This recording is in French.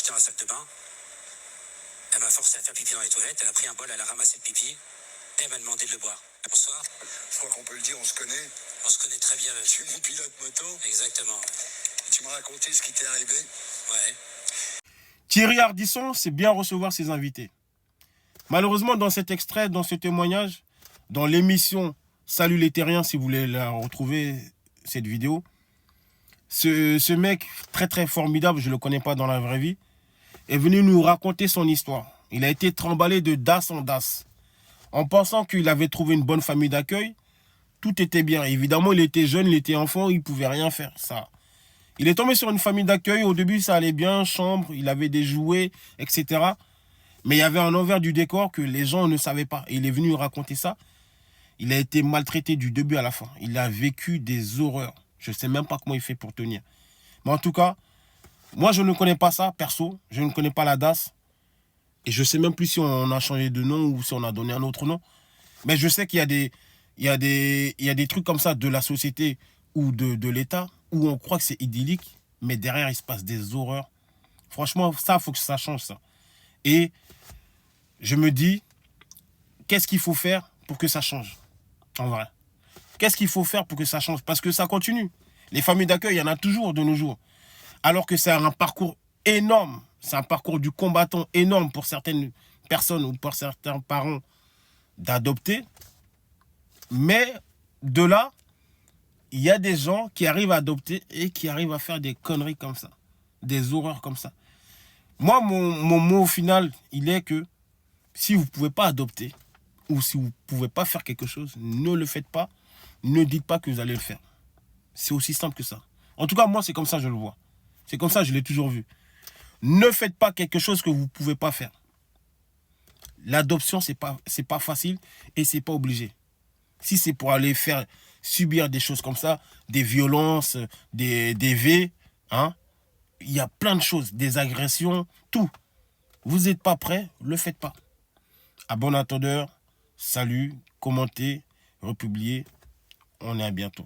dans la salle de bain. Elle m'a forcé à faire pipi dans les toilettes. Elle a pris un bol, elle a ramassé le pipi. Et elle m'a demandé de le boire. Bonsoir. Je crois qu'on peut le dire, on se connaît. On se connaît très bien. Je suis mon pilote moto. Exactement. Et tu m'as raconté ce qui t'est arrivé. Ouais. Thierry Ardisson, c'est bien recevoir ses invités. Malheureusement, dans cet extrait, dans ce témoignage, dans l'émission Salut les Terriens, si vous voulez la retrouver, cette vidéo, ce mec très très formidable, je ne le connais pas dans la vraie vie, est venu nous raconter son histoire. Il a été trimballé de das en das. En pensant qu'il avait trouvé une bonne famille d'accueil, tout était bien. Évidemment, il était jeune, il était enfant, il ne pouvait rien faire. Ça. Il est tombé sur une famille d'accueil. Au début, ça allait bien, chambre, il avait des jouets, etc. Mais il y avait un envers du décor que les gens ne savaient pas. Et il est venu raconter ça. Il a été maltraité du début à la fin. Il a vécu des horreurs. Je ne sais même pas comment il fait pour tenir. Mais en tout cas, moi, je ne connais pas ça, perso. Je ne connais pas la DAS. Et je ne sais même plus si on a changé de nom ou si on a donné un autre nom. Mais je sais qu'il y a des trucs comme ça de la société ou de l'État où on croit que c'est idyllique, mais derrière, il se passe des horreurs. Franchement, ça, il faut que ça change, ça. Et je me dis, qu'est-ce qu'il faut faire pour que ça change, en vrai? Qu'est-ce qu'il faut faire pour que ça change? Parce que ça continue. Les familles d'accueil, il y en a toujours de nos jours. Alors que c'est un parcours énorme. C'est un parcours du combattant énorme pour certaines personnes ou pour certains parents d'adopter. Mais de là, il y a des gens qui arrivent à adopter et qui arrivent à faire des conneries comme ça. Des horreurs comme ça. Moi, mon mot final, il est que si vous ne pouvez pas adopter ou si vous ne pouvez pas faire quelque chose, ne le faites pas. Ne dites pas que vous allez le faire. C'est aussi simple que ça. En tout cas, moi, c'est comme ça que je le vois. C'est comme ça que je l'ai toujours vu. Ne faites pas quelque chose que vous ne pouvez pas faire. L'adoption, c'est pas facile et c'est pas obligé. Si c'est pour aller faire subir des choses comme ça, des violences, des V, hein, il y a plein de choses, des agressions, tout. Vous n'êtes pas prêt, ne le faites pas. À bon entendeur, salut, commentez, republiez. On est à bientôt.